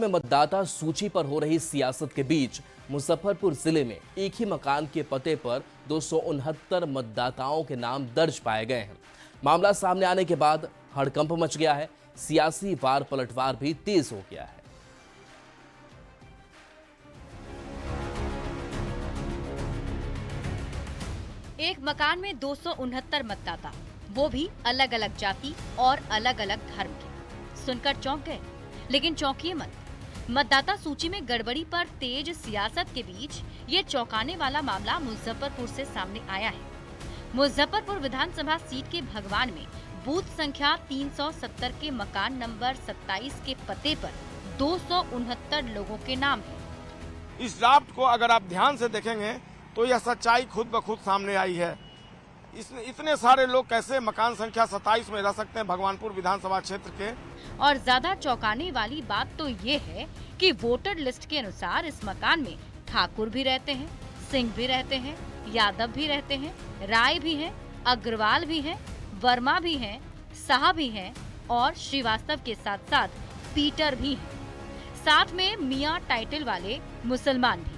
में मतदाता सूची पर हो रही सियासत के बीच मुजफ्फरपुर जिले में एक ही मकान के पते पर 269 मतदाताओं के नाम दर्ज पाए गए हैं। मामला सामने आने के बाद हड़कंप मच गया है। सियासी वार पलटवार भी तेज हो गया है। एक मकान में 269 मतदाता, वो भी अलग अलग जाति और अलग अलग धर्म के। सुनकर चौंक गए, लेकिन चौंकिए मत। मतदाता सूची में गड़बड़ी पर तेज सियासत के बीच ये चौंकाने वाला मामला मुजफ्फरपुर से सामने आया है। मुजफ्फरपुर विधानसभा सीट के भगवान में बूथ संख्या 370 के मकान नंबर 27 के पते पर 269 लोगों के नाम हैं। इस ड्राफ्ट को अगर आप ध्यान से देखेंगे तो यह सच्चाई खुद ब खुद सामने आई है। इतने सारे लोग कैसे मकान संख्या 27 में रह सकते हैं भगवानपुर विधानसभा क्षेत्र के। और ज्यादा चौंकाने वाली बात तो ये है कि वोटर लिस्ट के अनुसार इस मकान में ठाकुर भी रहते हैं, सिंह भी रहते हैं, यादव भी रहते हैं, राय भी हैं, अग्रवाल भी हैं, वर्मा भी हैं, शाह भी हैं और श्रीवास्तव के साथ साथ पीटर भी हैं। साथ में मियां टाइटल वाले मुसलमान भी।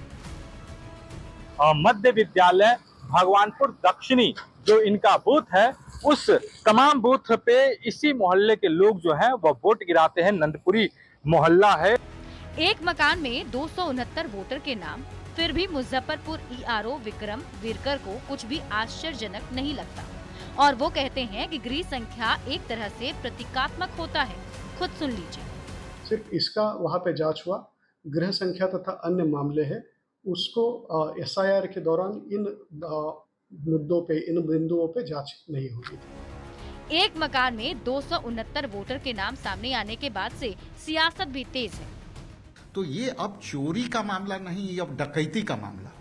मध्य विद्यालय भगवानपुर दक्षिणी जो इनका बूथ है, उस तमाम बूथ पे इसी मोहल्ले के लोग जो हैं वो वोट गिराते हैं। नंदपुरी मोहल्ला है। एक मकान में 269 वोटर के नाम, फिर भी मुजफ्फरपुर ईआरओ विक्रम वीरकर को कुछ भी आश्चर्यजनक नहीं लगता और वो कहते हैं कि गृह संख्या एक तरह से प्रतीकात्मक होता है। खुद सुन लीजिए। सिर्फ इसका वहाँ पे जांच हुआ, गृह संख्या तथा अन्य मामले हैं उसको एसआईआर के दौरान इन मुद्दों पे, इन बिंदुओं पे जांच नहीं होगी। एक मकान में 269 वोटर के नाम सामने आने के बाद से सियासत भी तेज है। तो ये अब चोरी का मामला नहीं, ये अब डकैती का मामला।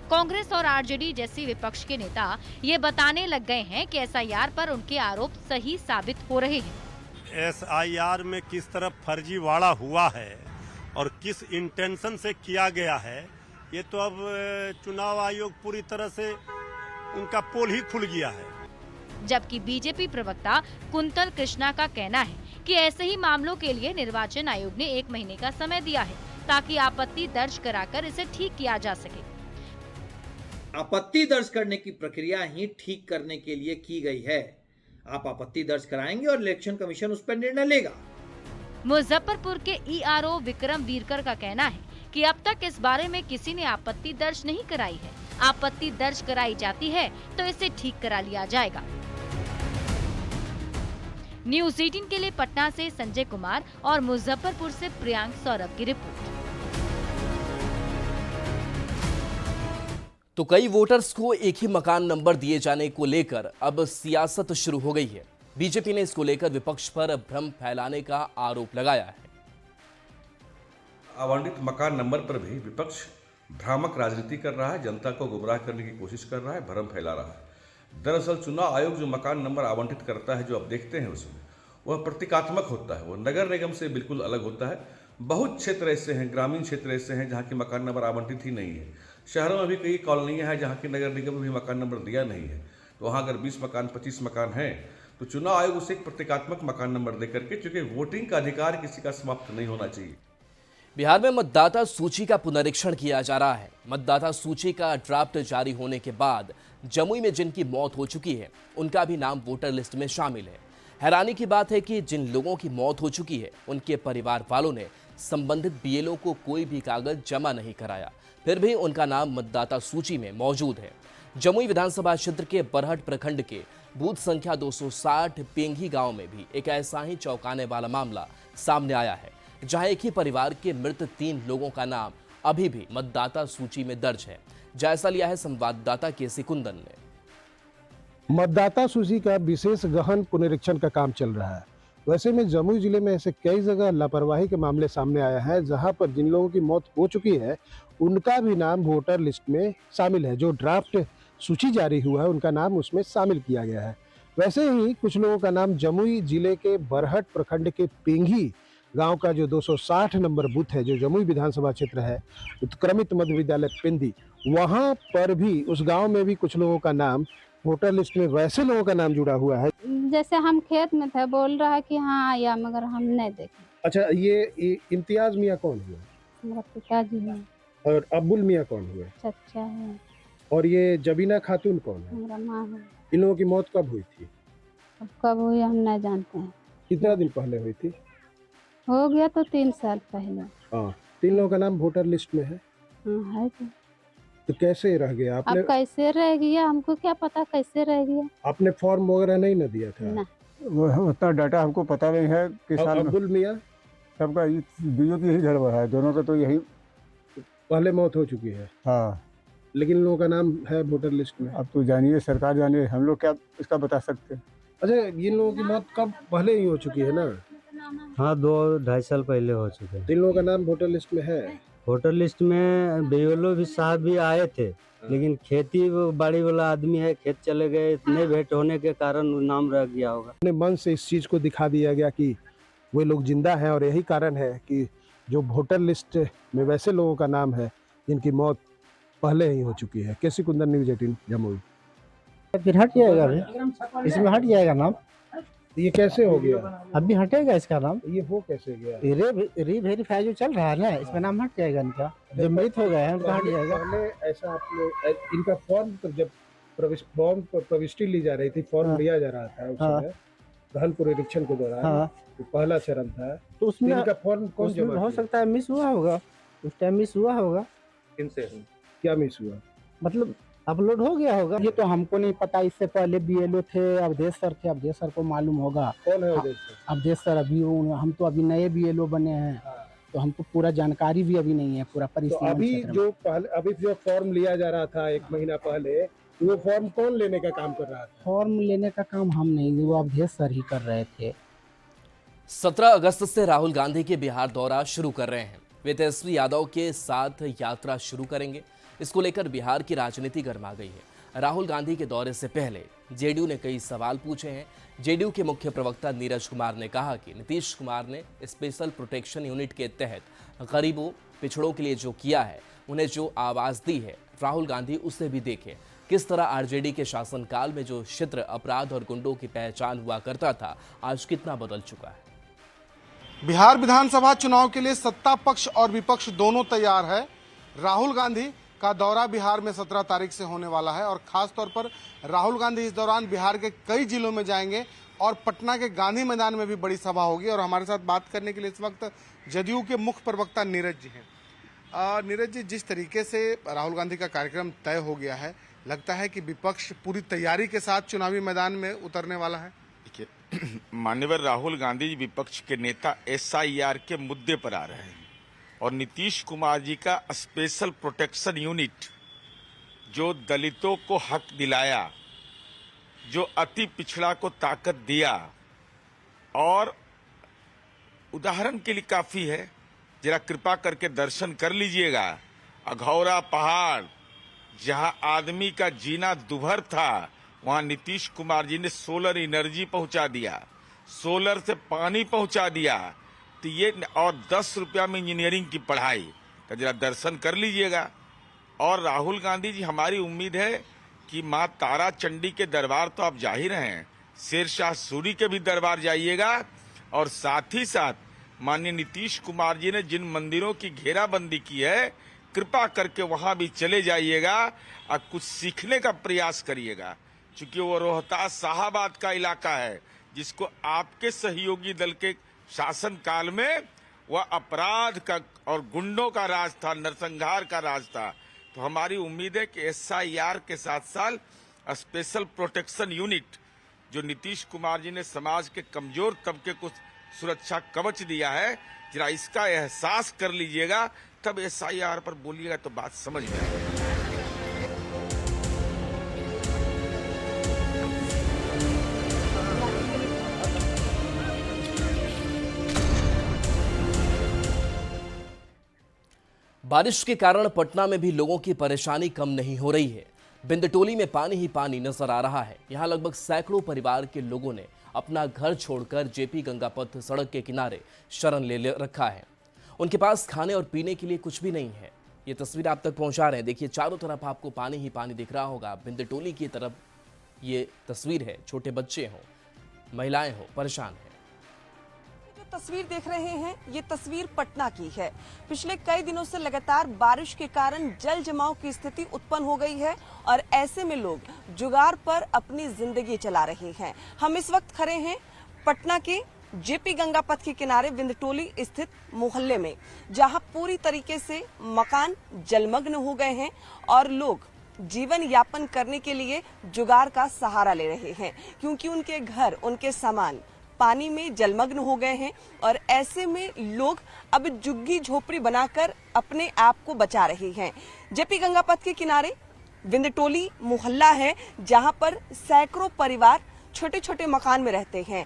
कांग्रेस और आरजेडी जैसी विपक्ष के नेता ये बताने लग गए हैं कि एसआईआर पर उनके आरोप सही साबित हो रहे हैं। एसआईआर में किस तरह फर्जीवाड़ा हुआ है और किस इंटेंशन से किया गया है, ये तो अब चुनाव आयोग पूरी तरह से उनका पोल ही खुल गया है। जबकि बीजेपी प्रवक्ता कुंतल कृष्णा का कहना है कि ऐसे ही मामलों के लिए निर्वाचन आयोग ने 1 महीने का समय दिया है ताकि आपत्ति दर्ज कराकर इसे ठीक किया जा सके। आपत्ति दर्ज करने की प्रक्रिया ही ठीक करने के लिए की गई है। आप आपत्ति दर्ज कराएंगे और इलेक्शन कमीशन उस पर निर्णय लेगा। मुजफ्फरपुर के ईआरओ विक्रम वीरकर का कहना है कि अब तक इस बारे में किसी ने आपत्ति दर्ज नहीं कराई है। आपत्ति दर्ज कराई जाती है तो इसे ठीक करा लिया जाएगा। न्यूज़ 18 के लिए पटना से संजय कुमार और मुजफ्फरपुर से प्रियांक सौरभ की रिपोर्ट। तो कई वोटर्स को एक ही मकान नंबर दिए जाने को लेकर अब सियासत शुरू हो गई है। बीजेपी ने इसको लेकर विपक्ष पर भ्रम फैलाने का आरोप लगाया है। आवंटित मकान नंबर पर भी विपक्ष भ्रामक राजनीति कर रहा है, जनता को गुमराह करने की कोशिश कर रहा है, भ्रम फैला रहा है। दरअसल चुनाव आयोग जो मकान नंबर आवंटित करता है, जो आप देखते हैं उसमें, वह प्रतीकात्मक होता है, वह नगर निगम से बिल्कुल अलग होता है। बहुत क्षेत्र ऐसे हैं, ग्रामीण क्षेत्र ऐसे हैं जहाँ की मकान नंबर आवंटित ही नहीं है। शहरों में भी कई कॉलोनियाँ हैं जहाँ की नगर निगम में भी मकान नंबर दिया नहीं है। तो वहाँ अगर 20 मकान 25 मकान हैं तो चुनाव आयोग उसे एक प्रतीकात्मक मकान नंबर देकर के, क्योंकि वोटिंग का अधिकार किसी का समाप्त नहीं होना चाहिए। बिहार में मतदाता सूची का पुनरीक्षण किया जा रहा है। मतदाता सूची का ड्राफ्ट जारी होने के बाद जमुई में जिनकी मौत हो चुकी है उनका भी नाम वोटर लिस्ट में शामिल है। हैरानी की बात है कि जिन लोगों की मौत हो चुकी है उनके परिवार वालों ने संबंधित बीएलओ को कोई भी कागज जमा नहीं कराया, फिर भी उनका नाम मतदाता सूची में मौजूद है। जमुई विधानसभा क्षेत्र के बरहट प्रखंड के बूथ संख्या 260 पेंगी गांव में भी एक ऐसा ही चौंकाने वाला मामला सामने आया है, जहां एक ही परिवार के मृत 3 लोगों का नाम अभी भी मतदाता सूची में दर्ज है। जायजा लिया है संवाददाता केसी कुंदन ने। मतदाता सूची का विशेष गहन पुनरीक्षण का काम चल रहा है। वैसे में जमुई जिले में ऐसे कई जगह लापरवाही के मामले सामने आया है, जहां पर जिन लोगों की मौत हो चुकी है उनका भी नाम वोटर लिस्ट में शामिल है। जो ड्राफ्ट सूची जारी हुआ है उनका नाम उसमें शामिल किया गया है। वैसे ही कुछ लोगों का नाम जमुई जिले के बरहट प्रखंड के पेंगी गांव का जो 260 नंबर बूथ है, जो जमुई विधानसभा क्षेत्र है, उत्क्रमित मध्य विद्यालय पिंदी, वहां पर भी उस गांव में भी कुछ लोगों का नाम वोटर लिस्ट में वैसे लोगों का नाम जुड़ा हुआ है। जैसे हम खेत में थे, बोल रहा है कि हाँ आया, मगर हम नहीं देखे। अच्छा, ये इम्तियाज मियाँ कौन हुए मेरा पिताजी है, और अब्बुल मियाँ कौन हुए चचा है, और ये जबीना खातून कौन है? मेरा माँ है। इन लोगों की मौत कब हुई थी? अब कब हुई हम नहीं जानते हैं। कितना दिन पहले हुई थी? हो गया तो 3 साल पहले। हाँ, 3 लोगों का नाम वोटर लिस्ट में है। हाँ है तो कैसे रह गया? अब आपने कैसे रह गया, हमको क्या पता कैसे रह गया। आपने फॉर्म वगैरह नहीं ना दिया था? ना वो उतना डाटा हमको पता नहीं है कि और साल में अब्दुल मियाँ सबका बीजों की ही गड़बड़ है, दोनों का तो यही। पहले मौत हो चुकी है, हाँ, लेकिन इन लोगों का नाम है वोटर लिस्ट में। अब तो जानिए, सरकार जानिए, हम लोग क्या इसका बता सकते हैं। अच्छा, इन लोगों की मौत कब पहले ही हो चुकी है ना? हाँ, 2-2.5 साल पहले हो चुके हैं। तो इन लोगों का नाम वोटर लिस्ट में है। वोटर लिस्ट में बीएलओ भी साहब भी आए थे, लेकिन खेती बाड़ी वाला आदमी है, खेत चले गए, इतने भेंट होने के कारण वो नाम रह गया होगा। अपने मन से इस चीज को दिखा दिया गया कि वे लोग जिंदा हैं और यही कारण है कि जो वोटर लिस्ट में वैसे लोगों का नाम है जिनकी मौत पहले ही हो चुकी है। केसी कुंदन, न्यूज़ 18 जमुई। फिर हट जाएगा अभी, इसमें हट जाएगा नाम। ये कैसे हो गया? अभी हटेगा इसका नाम, ये हो कैसे गया? री-वेरीफाई जो चल रहा है ना, इसमें नाम हट जाएगा इनका। जो मृत हो गए हैं उनका हट जाएगा। पहले ऐसा आपने इनका फॉर्म जब फॉर्म पर प्रविष्टि ली जा रही थी, फॉर्म लिया जा रहा था उस समय गहन पुनरीक्षण के दौरान, तो पहला चरण था, तो उसमें इनका फॉर्म कौन जमा हो किया? सकता है मिस हुआ होगा, उस टाइम मिस हुआ होगा। किनसे? क्या मिस हुआ? मतलब अपलोड हो गया होगा। ये तो हमको नहीं पता, इससे पहले बीएलओ थे, अवधेश सर थे, अवधेश सर को मालूम होगा। कौन है अवधेश सर? अवधेश सर अभी हम तो अभी नए बीएलओ बने हैं, तो हमको पूरा जानकारी भी अभी नहीं है पूरा तो परिस्थिति। अभी जो फॉर्म लिया जा रहा था 1 महीना पहले, वो फॉर्म कौन लेने का काम कर रहा था? फॉर्म लेने का काम हम नहीं, वो अवधेश सर ही कर रहे थे। 17 अगस्त से राहुल गांधी के बिहार दौरा शुरू कर रहे हैं। वे तेजस्वी यादव के साथ यात्रा शुरू करेंगे। इसको लेकर बिहार की राजनीति गर्मा गई है। राहुल गांधी के दौरे से पहले जेडीयू ने कई सवाल पूछे हैं। जेडीयू के मुख्य प्रवक्ता नीरज कुमार ने कहा कि नीतीश कुमार ने स्पेशल प्रोटेक्शन यूनिट के तहत गरीबों, पिछड़ों के लिए जो किया है, उन्हें जो आवाज दी है, राहुल गांधी उसे भी देखें। किस तरह आरजेडी के शासनकाल में जो क्षेत्र अपराध और गुंडों की पहचान हुआ करता था, आज कितना बदल चुका है। बिहार विधानसभा चुनाव के लिए सत्ता पक्ष और विपक्ष दोनों तैयार है। राहुल गांधी का दौरा बिहार में 17 तारीख से होने वाला है और खास तौर पर राहुल गांधी इस दौरान बिहार के कई जिलों में जाएंगे और पटना के गांधी मैदान में भी बड़ी सभा होगी। और हमारे साथ बात करने के लिए इस वक्त जदयू के मुख्य प्रवक्ता नीरज जी हैं। नीरज जी, जिस तरीके से राहुल गांधी का कार्यक्रम तय हो गया है, लगता है कि विपक्ष पूरी तैयारी के साथ चुनावी मैदान में उतरने वाला है। देखिए, मान्यवर राहुल गांधी जी विपक्ष के नेता SIR के मुद्दे पर आ रहे हैं और नीतीश कुमार जी का स्पेशल प्रोटेक्शन यूनिट जो दलितों को हक दिलाया, जो अति पिछड़ा को ताकत दिया, और उदाहरण के लिए काफी है, जरा कृपा करके दर्शन कर लीजिएगा। अघौरा पहाड़, जहां आदमी का जीना दुभर था, वहां नीतीश कुमार जी ने सोलर एनर्जी पहुंचा दिया, सोलर से पानी पहुंचा दिया। तो ये, और 10 रुपया में इंजीनियरिंग की पढ़ाई, तो जरा दर्शन कर लीजिएगा। और राहुल गांधी जी, हमारी उम्मीद है कि माँ तारा चंडी के दरबार तो आप जा ही रहे हैं, शेरशाह सूरी के भी दरबार जाइएगा। और साथ ही साथ माननीय नीतीश कुमार जी ने जिन मंदिरों की घेराबंदी की है, कृपा करके वहां भी चले जाइएगा और कुछ सीखने का प्रयास करिएगा। चूंकि वो रोहतास शाहाबाद का इलाका है, जिसको आपके सहयोगी दल के शासन काल में वह अपराध का और गुंडों का राज था, नरसंहार का राज था। तो हमारी उम्मीद है कि SIR के साथ साथ स्पेशल प्रोटेक्शन यूनिट जो नीतीश कुमार जी ने समाज के कमजोर तबके को सुरक्षा कवच दिया है, जरा इसका एहसास कर लीजिएगा, तब SIR पर बोलिएगा तो बात समझ में आएगी। बारिश के कारण पटना में भी लोगों की परेशानी कम नहीं हो रही है। बिंदटोली में पानी ही पानी नजर आ रहा है। यहाँ लगभग सैकड़ों परिवार के लोगों ने अपना घर छोड़कर जेपी गंगापथ सड़क के किनारे शरण ले रखा है। उनके पास खाने और पीने के लिए कुछ भी नहीं है। ये तस्वीर आप तक पहुंचा रहे हैं। देखिए, चारों तरफ आपको पानी ही पानी दिख रहा होगा। बिंदटोली की तरफ ये तस्वीर है। छोटे बच्चे हों, महिलाएं हों, परेशान हैं। तस्वीर देख रहे हैं, ये तस्वीर पटना की है। पिछले कई दिनों से लगातार बारिश के कारण जल जमाव की स्थिति उत्पन्न हो गई है और ऐसे में लोग जुगाड़ पर अपनी जिंदगी चला रहे हैं। हम इस वक्त खड़े हैं पटना के जेपी गंगा पथ के किनारे विंध्यटोली स्थित मोहल्ले में, जहां पूरी तरीके से मकान जलमग्न हो गए हैं और लोग जीवन यापन करने के लिए जुगाड़ का सहारा ले रहे हैं, क्योंकि उनके घर, उनके सामान पानी में जलमग्न हो गए हैं और ऐसे में लोग अब झुग्गी झोपड़ी बनाकर अपने आप को बचा रहे हैं। जेपी गंगा पथ के किनारे विंध्यटोली मोहल्ला है, जहां पर सैकड़ों परिवार छोटे छोटे मकान में रहते हैं।